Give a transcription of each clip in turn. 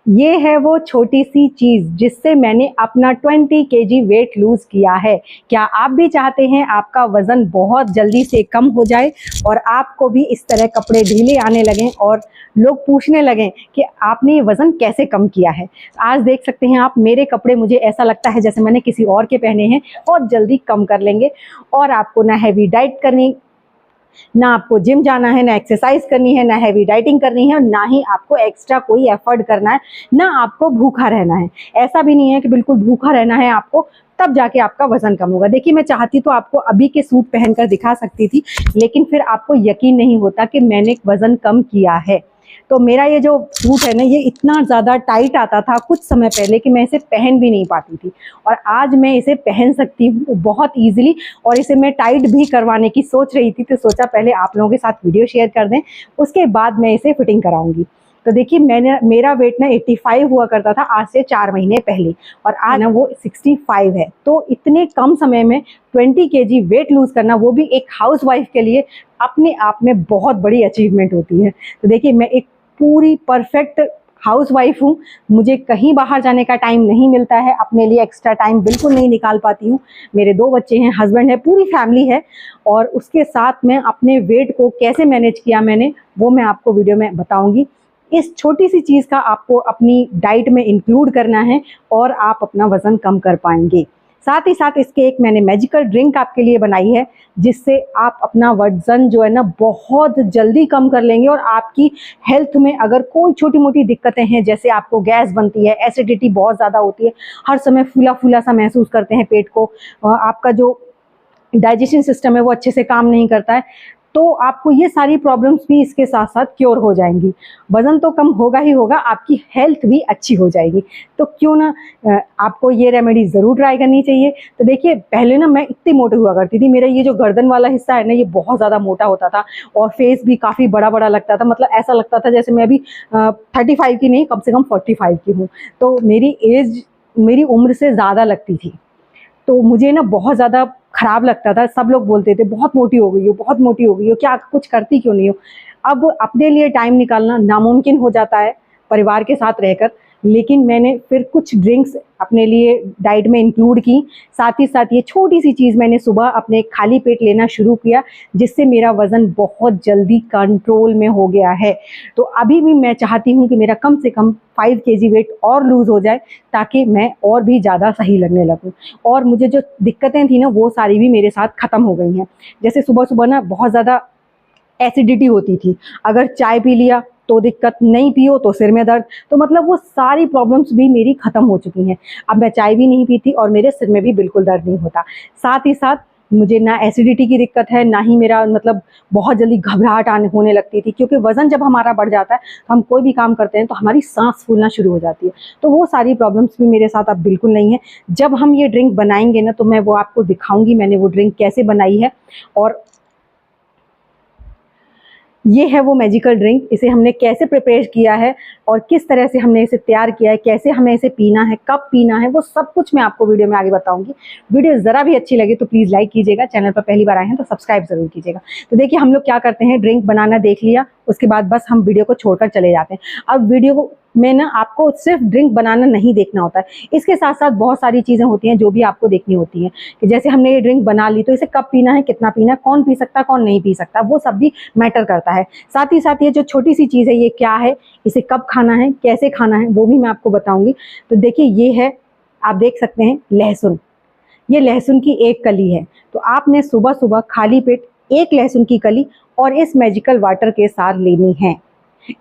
ये है वो छोटी सी चीज़ जिससे मैंने अपना 20 केजी वेट लूज़ किया है। क्या आप भी चाहते हैं आपका वज़न बहुत जल्दी से कम हो जाए और आपको भी इस तरह कपड़े ढीले आने लगें और लोग पूछने लगें कि आपने ये वज़न कैसे कम किया है? आज देख सकते हैं आप मेरे कपड़े, मुझे ऐसा लगता है जैसे मैंने किसी और के पहने हैं, बहुत जल्दी कम कर लेंगे। और आपको ना हैवी डाइट करनी, ना आपको जिम जाना है, ना एक्सरसाइज करनी है, ना हैवी डाइटिंग करनी है, और ना ही आपको एक्स्ट्रा कोई एफर्ट करना है, ना आपको भूखा रहना है। ऐसा भी नहीं है कि बिल्कुल भूखा रहना है आपको, तब जाके आपका वजन कम होगा। देखिए, मैं चाहती तो आपको अभी के सूट पहनकर दिखा सकती थी, लेकिन फिर आपको यकीन नहीं होता कि मैंने वजन कम किया है। तो मेरा ये जो सूट है ना, ये इतना ज़्यादा टाइट आता था कुछ समय पहले कि मैं इसे पहन भी नहीं पाती थी, और आज मैं इसे पहन सकती हूँ बहुत ईजिली। और इसे मैं टाइट भी करवाने की सोच रही थी, तो सोचा पहले आप लोगों के साथ वीडियो शेयर कर दें, उसके बाद मैं इसे फिटिंग कराऊंगी। तो देखिए, मेरा वेट ना 85 हुआ करता था आज से 4 महीने पहले, और आज ना वो 65 है। तो इतने कम समय में 20 केजी वेट लूज करना, वो भी एक हाउस वाइफ के लिए, अपने आप में बहुत बड़ी अचीवमेंट होती है। तो देखिए, मैं एक पूरी परफेक्ट हाउस वाइफ हूँ, मुझे कहीं बाहर जाने का टाइम नहीं मिलता है, अपने लिए एक्स्ट्रा टाइम बिल्कुल नहीं निकाल पाती हूँ। मेरे 2 बच्चे हैं, हस्बैंड है, पूरी फैमिली है, और उसके साथ में अपने वेट को कैसे मैनेज किया मैंने, वो मैं आपको वीडियो में बताऊंगी। इस छोटी सी चीज़ का आपको अपनी डाइट में इंक्लूड करना है और आप अपना वज़न कम कर पाएंगे। साथ ही साथ इसके एक मैंने मैजिकल ड्रिंक आपके लिए बनाई है, जिससे आप अपना वज़न जो है ना बहुत जल्दी कम कर लेंगे, और आपकी हेल्थ में अगर कोई छोटी मोटी दिक्कतें हैं, जैसे आपको गैस बनती है, एसिडिटी बहुत ज़्यादा होती है, हर समय फूला फूला सा महसूस करते हैं पेट को, आपका जो डाइजेशन सिस्टम है वो अच्छे से काम नहीं करता है, तो आपको ये सारी प्रॉब्लम्स भी इसके साथ साथ क्योर हो जाएंगी। वज़न तो कम होगा ही होगा, आपकी हेल्थ भी अच्छी हो जाएगी। तो क्यों ना आपको ये रेमेडी ज़रूर ट्राई करनी चाहिए। तो देखिए, पहले ना मैं इतनी मोटी हुआ करती थी, मेरा ये जो गर्दन वाला हिस्सा है ना, ये बहुत ज़्यादा मोटा होता था, और फेस भी काफ़ी बड़ा बड़ा लगता था। मतलब ऐसा लगता था जैसे मैं अभी 35 की नहीं, कम से कम 45 की हूँ। तो मेरी उम्र से ज़्यादा लगती थी, तो मुझे ना बहुत ज़्यादा खराब लगता था। सब लोग बोलते थे बहुत मोटी हो गई हो, बहुत मोटी हो गई हो, क्या कुछ करती क्यों नहीं हो। अब अपने लिए टाइम निकालना नामुमकिन हो जाता है परिवार के साथ रहकर, लेकिन मैंने फिर कुछ ड्रिंक्स अपने लिए डाइट में इंक्लूड की। साथ ही साथ ये छोटी सी चीज़ मैंने सुबह अपने खाली पेट लेना शुरू किया, जिससे मेरा वज़न बहुत जल्दी कंट्रोल में हो गया है। तो अभी भी मैं चाहती हूँ कि मेरा कम से कम 5 केजी वेट और लूज़ हो जाए, ताकि मैं और भी ज़्यादा सही लगने लगूँ। और मुझे जो दिक्कतें थी ना, वो सारी भी मेरे साथ ख़त्म हो गई हैं। जैसे सुबह-सुबह ना बहुत ज़्यादा एसिडिटी होती थी, अगर चाय पी लिया तो दिक्कत, नहीं पियो तो सिर में दर्द, तो मतलब वो सारी प्रॉब्लम्स भी मेरी ख़त्म हो चुकी हैं। अब मैं चाय भी नहीं पीती और मेरे सिर में भी बिल्कुल दर्द नहीं होता। साथ ही साथ मुझे ना एसिडिटी की दिक्कत है, ना ही मेरा मतलब बहुत जल्दी घबराहट होने लगती थी, क्योंकि वज़न जब हमारा बढ़ जाता है, तो हम कोई भी काम करते हैं तो हमारी सांस फूलना शुरू हो जाती है। तो वो सारी प्रॉब्लम्स भी मेरे साथ अब बिल्कुल नहीं है। जब हम ये ड्रिंक बनाएंगे ना, तो मैं वो आपको दिखाऊंगी मैंने वो ड्रिंक कैसे बनाई है। और ये है वो मैजिकल ड्रिंक, इसे हमने कैसे प्रिपेयर किया है और किस तरह से हमने इसे तैयार किया है, कैसे हमें इसे पीना है, कब पीना है, वो सब कुछ मैं आपको वीडियो में आगे बताऊंगी। वीडियो ज़रा भी अच्छी लगे तो प्लीज़ लाइक कीजिएगा, चैनल पर पहली बार आए हैं तो सब्सक्राइब ज़रूर कीजिएगा। तो देखिए, हम लोग क्या करते हैं, ड्रिंक बनाना देख लिया, उसके बाद बस हम वीडियो को छोड़कर चले जाते हैं। अब वीडियो में ना आपको सिर्फ ड्रिंक बनाना नहीं देखना होता है, इसके साथ साथ बहुत सारी चीज़ें होती हैं जो भी आपको देखनी होती हैं, कि जैसे हमने ये ड्रिंक बना ली तो इसे कब पीना है, कितना पीना है, कौन पी सकता है, कौन नहीं पी सकता, वो सब भी मैटर करता है। साथ ही साथ ये जो छोटी सी चीज़ है, ये क्या है, इसे कब खाना है, कैसे खाना है, वो भी मैं आपको बताऊंगी। तो देखिए, ये है, आप देख सकते हैं, लहसुन। ये लहसुन की एक कली है। तो आपने सुबह सुबह खाली पेट एक लहसुन की कली और इस मैजिकल वाटर के साथ लेनी है।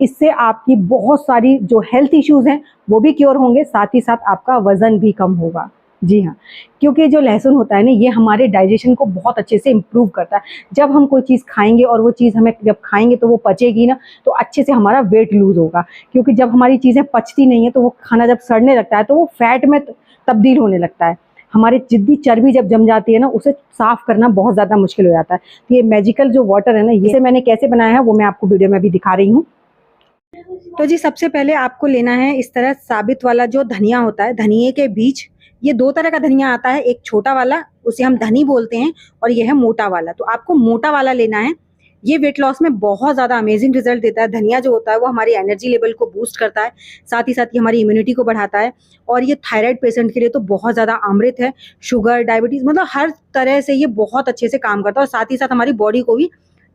इससे आपकी बहुत सारी जो हेल्थ इश्यूज हैं वो भी क्योर होंगे, साथ ही साथ आपका वजन भी कम होगा। जी हाँ, क्योंकि जो लहसुन होता है ना, ये हमारे डाइजेशन को बहुत अच्छे से इम्प्रूव करता है। जब हम कोई चीज़ खाएंगे और वो चीज़ हमें जब खाएंगे तो वो पचेगी ना, तो अच्छे से हमारा वेट लूज होगा। क्योंकि जब हमारी चीज़ें पचती नहीं है, तो वो खाना जब सड़ने लगता है तो वो फैट में तब्दील होने लगता है। हमारे जिद्दी चर्बी जब जम जाती है ना, उसे साफ करना बहुत ज़्यादा मुश्किल हो जाता है। तो ये मैजिकल जो वाटर है ना, इसे मैंने कैसे बनाया है वो मैं आपको वीडियो में अभी दिखा रही हूँ। तो जी, सबसे पहले आपको लेना है इस तरह साबित वाला जो धनिया होता है, धनिये के बीज। ये 2 तरह का धनिया आता है, एक छोटा वाला, उसे हम धनी बोलते हैं, और ये है मोटा वाला। तो आपको मोटा वाला लेना है। ये वेट लॉस में बहुत ज़्यादा अमेजिंग रिजल्ट देता है। धनिया जो होता है वो हमारी एनर्जी लेवल को बूस्ट करता है, साथ ही साथ ये हमारी इम्यूनिटी को बढ़ाता है। और ये थायराइड पेशेंट के लिए तो बहुत ज़्यादा अमृत है। शुगर, डायबिटीज़, मतलब हर तरह से ये बहुत अच्छे से काम करता है और साथ ही साथ हमारी बॉडी को भी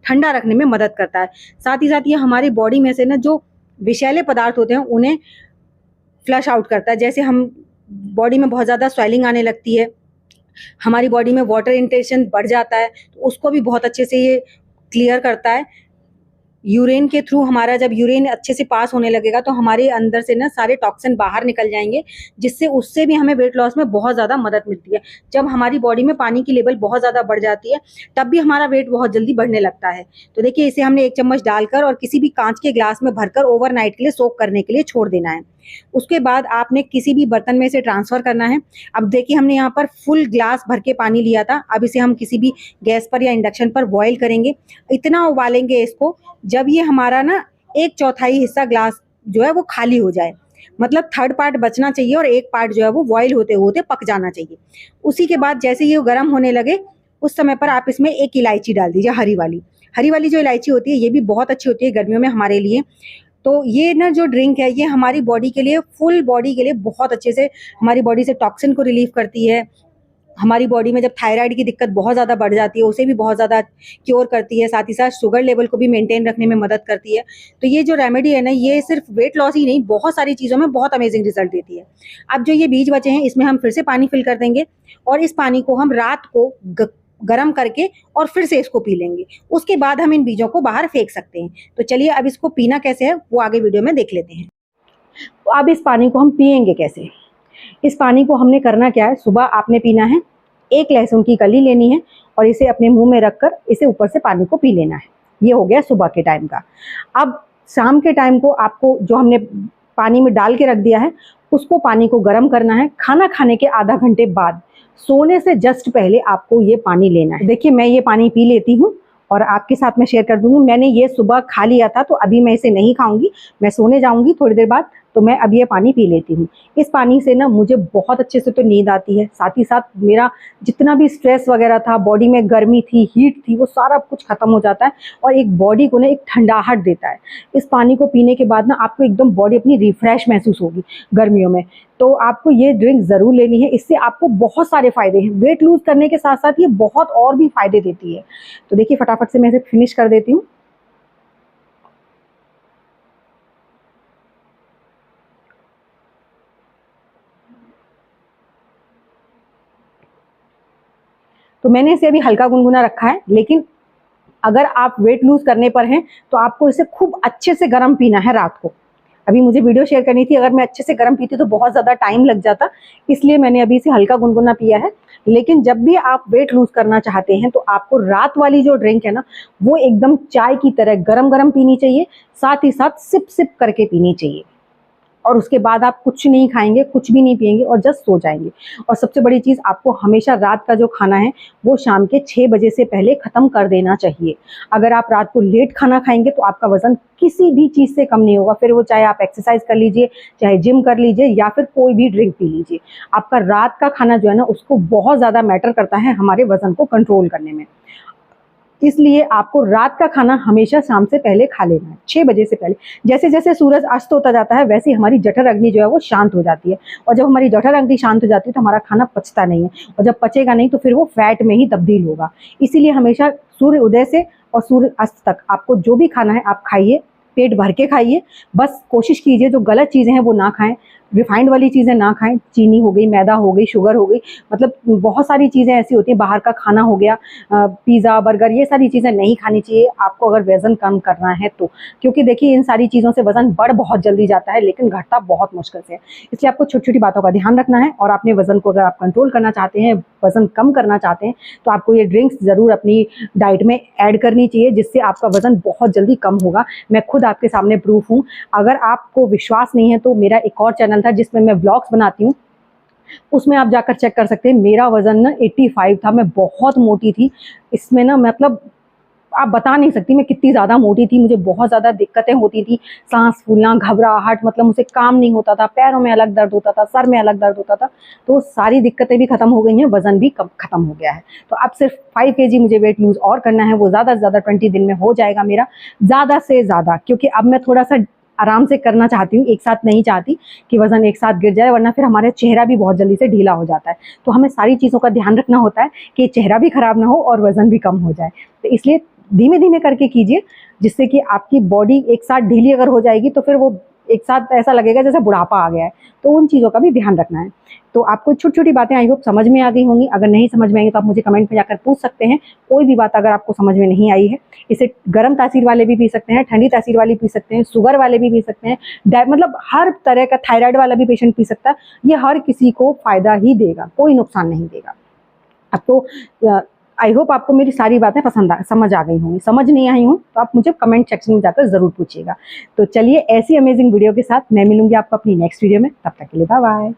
ठंडा रखने में मदद करता है। साथ ही साथ ये हमारी बॉडी में से ना जो विषैले पदार्थ होते हैं उन्हें फ्लश आउट करता है। जैसे हम बॉडी में बहुत ज़्यादा स्वेलिंग आने लगती है, हमारी बॉडी में वाटर इंटेंशन बढ़ जाता है, तो उसको भी बहुत अच्छे से ये क्लियर करता है। यूरिन के थ्रू हमारा जब यूरिन अच्छे से पास होने लगेगा तो हमारे अंदर से ना सारे टॉक्सिन बाहर निकल जाएंगे, जिससे उससे भी हमें वेट लॉस में बहुत ज़्यादा मदद मिलती है। जब हमारी बॉडी में पानी की लेवल बहुत ज़्यादा बढ़ जाती है तब भी हमारा वेट बहुत जल्दी बढ़ने लगता है। तो देखिए, इसे हमने 1 चम्मच डालकर और किसी भी कांच के ग्लास में भरकर ओवरनाइट के लिए सोक करने के लिए छोड़ देना है। उसके बाद आपने किसी भी बर्तन में इसे ट्रांसफ़र करना है। अब देखिए, हमने यहाँ पर फुल ग्लास भर के पानी लिया था। अब इसे हम किसी भी गैस पर या इंडक्शन पर बॉयल करेंगे। इतना उबालेंगे इसको जब ये हमारा ना 1/4 हिस्सा ग्लास जो है वो खाली हो जाए, मतलब थर्ड पार्ट बचना चाहिए और एक पार्ट जो है वो बॉयल होते होते पक जाना चाहिए। उसी के बाद जैसे ये गर्म होने लगे उस समय पर आप इसमें 1 इलायची डाल दीजिए, हरी वाली जो इलायची होती है ये भी बहुत अच्छी होती है गर्मियों में हमारे लिए। तो ये ना जो ड्रिंक है ये हमारी बॉडी के लिए, फुल बॉडी के लिए बहुत अच्छे से हमारी बॉडी से टॉक्सिन को रिलीव करती है। हमारी बॉडी में जब थायराइड की दिक्कत बहुत ज़्यादा बढ़ जाती है उसे भी बहुत ज़्यादा क्योर करती है, साथ ही साथ शुगर लेवल को भी मेंटेन रखने में मदद करती है। तो ये जो रेमेडी है ना, ये सिर्फ वेट लॉस ही नहीं, बहुत सारी चीज़ों में बहुत अमेजिंग रिजल्ट देती है। अब जो ये बीज बचे हैं इसमें हम फिर से पानी फिल कर देंगे और इस पानी को हम रात को गरम करके और फिर से इसको पी लेंगे। उसके बाद हम इन बीजों को बाहर फेंक सकते हैं। तो चलिए अब इसको पीना कैसे है वो आगे वीडियो में देख लेते हैं। तो अब इस पानी को हम पिएंगे कैसे? इस पानी को हमने करना क्या है, सुबह आपने पीना है, 1 लहसुन की कली लेनी है और इसे अपने मुंह में रखकर इसे ऊपर से पानी को पी लेना है। ये हो गया सुबह के टाइम का। अब शाम के टाइम को आपको जो हमने पानी में डाल के रख दिया है उसको पानी को गर्म करना है। खाना खाने के आधा घंटे बाद, सोने से जस्ट पहले आपको ये पानी लेना है। देखिए, मैं ये पानी पी लेती हूँ और आपके साथ मैं शेयर कर दूंगी। मैंने ये सुबह खा लिया था तो अभी मैं इसे नहीं खाऊंगी, मैं सोने जाऊंगी थोड़ी देर बाद, तो मैं अब ये पानी पी लेती हूँ। इस पानी से ना मुझे बहुत अच्छे से तो नींद आती है, साथ ही साथ मेरा जितना भी स्ट्रेस वगैरह था, बॉडी में गर्मी थी, हीट थी, वो सारा कुछ खत्म हो जाता है और एक बॉडी को ना एक ठंडाहट देता है। इस पानी को पीने के बाद ना आपको एकदम बॉडी अपनी रिफ्रेश महसूस होगी गर्मियों में। तो आपको ये ड्रिंक ज़रूर लेनी है, इससे आपको बहुत सारे फ़ायदे हैं। वेट लूज़ करने के साथ साथ ये बहुत और भी फ़ायदे देती है। तो देखिए, फटाफट से मैं इसे फिनिश कर देती हूँ। तो मैंने इसे अभी हल्का गुनगुना रखा है, लेकिन अगर आप वेट लूज़ करने पर हैं तो आपको इसे खूब अच्छे से गर्म पीना है रात को। अभी मुझे वीडियो शेयर करनी थी, अगर मैं अच्छे से गर्म पीती तो बहुत ज़्यादा टाइम लग जाता, इसलिए मैंने अभी इसे हल्का गुनगुना पिया है। लेकिन जब भी आप वेट लूज़ करना चाहते हैं तो आपको रात वाली जो ड्रिंक है ना वो एकदम चाय की तरह गरम गरम पीनी चाहिए, साथ ही साथ सिप सिप करके पीनी चाहिए। और उसके बाद आप कुछ नहीं खाएंगे, कुछ भी नहीं पिएंगे और जस्ट सो जाएंगे। और सबसे बड़ी चीज़, आपको हमेशा रात का जो खाना है वो शाम के 6 बजे से पहले ख़त्म कर देना चाहिए। अगर आप रात को लेट खाना खाएंगे तो आपका वज़न किसी भी चीज़ से कम नहीं होगा, फिर वो चाहे आप एक्सरसाइज कर लीजिए, चाहे जिम कर लीजिए या फिर कोई भी ड्रिंक पी लीजिए। आपका रात का खाना जो है ना उसको बहुत ज़्यादा मैटर करता है हमारे वज़न को कंट्रोल करने में। इसलिए आपको रात का खाना हमेशा शाम से पहले खा लेना है, 6 बजे से पहले। जैसे जैसे सूरज अस्त होता जाता है वैसे हमारी जठर अग्नि जो है वो शांत हो जाती है, और जब हमारी जठर अग्नि शांत हो जाती है तो हमारा खाना पचता नहीं है, और जब पचेगा नहीं तो फिर वो फैट में ही तब्दील होगा। इसीलिए हमेशा सूर्य उदय से और सूर्य अस्त तक आपको जो भी खाना है आप खाइए, पेट भर के खाइए। बस कोशिश कीजिए जो गलत चीज़ें हैं वो ना खाएं, रिफाइंड वाली चीज़ें ना खाएं, चीनी हो गई, मैदा हो गई, शुगर हो गई, मतलब बहुत सारी चीज़ें ऐसी होती हैं, बाहर का खाना हो गया, पिज़्ज़ा, बर्गर, ये सारी चीज़ें नहीं खानी चाहिए आपको अगर वज़न कम करना है तो। क्योंकि देखिए, इन सारी चीज़ों से वज़न बढ़ बहुत जल्दी जाता है लेकिन घटता बहुत मुश्किल से है। इसलिए आपको छोटी छोटी बातों का ध्यान रखना है, और अपने वज़न को अगर आप कंट्रोल करना चाहते हैं, वज़न कम करना चाहते हैं, तो आपको ये ड्रिंक्स ज़रूर अपनी डाइट में ऐड करनी चाहिए, जिससे आपका वज़न बहुत जल्दी कम होगा। मैं खुद आपके सामने प्रूफ हूँ। अगर आपको विश्वास नहीं है तो मेरा एक और चैनल था जिसमें मैं व्लॉग्स बनाती हूँ, उसमें आप जाकर चेक कर सकते हैं। मेरा वज़न ना 85 था, मैं बहुत मोटी थी। इसमें ना मतलब आप बता नहीं सकती मैं कितनी ज़्यादा मोटी थी, मुझे बहुत ज़्यादा दिक्कतें होती थी, सांस फूलना, घबराहट, मतलब मुझसे काम नहीं होता था, पैरों में अलग दर्द होता था, सर में अलग दर्द होता था। तो सारी दिक्कतें भी खत्म हो गई हैं, वज़न भी खत्म हो गया है। तो अब सिर्फ 5 केजी मुझे वेट लूज़ और करना है, वो ज़्यादा से ज़्यादा 20 दिन में हो जाएगा मेरा, ज़्यादा से ज़्यादा, क्योंकि अब मैं थोड़ा सा आराम से करना चाहती हूँ, एक साथ नहीं चाहती कि वज़न एक साथ गिर जाए, वरना फिर हमारा चेहरा भी बहुत जल्दी से ढीला हो जाता है। तो हमें सारी चीज़ों का ध्यान रखना होता है कि चेहरा भी खराब ना हो और वज़न भी कम हो जाए। तो इसलिए धीमे-धीमे करके कीजिए, जिससे कि आपकी बॉडी एक साथ ढीली अगर हो जाएगी तो फिर वो एक साथ ऐसा लगेगा जैसे बुढ़ापा आ गया है। तो उन चीज़ों का भी ध्यान रखना है। तो आपको छोटी-छोटी बातें आई होप समझ में आ गई होंगी। अगर नहीं समझ में आएँगी तो आप मुझे कमेंट में जाकर पूछ सकते हैं। कोई भी बात अगर आपको समझ में नहीं आई है, इसे गर्म तासीर वाले भी पी सकते हैं, ठंडी तासीर वाली पी सकते हैं, शुगर वाले भी पी सकते हैं, मतलब हर तरह का, थायराइड वाला भी पेशेंट पी सकता है। ये हर किसी को फ़ायदा ही देगा, कोई नुकसान नहीं देगा। अब तो आई होप आपको मेरी सारी बातें समझ आ गई होंगी। समझ नहीं आई हों तो आप मुझे कमेंट सेक्शन में जाकर ज़रूर पूछिएगा। तो चलिए, ऐसी अमेजिंग वीडियो के साथ मैं मिलूँगी आपको अपनी नेक्स्ट वीडियो में। तब तक के लिए बाय बाय।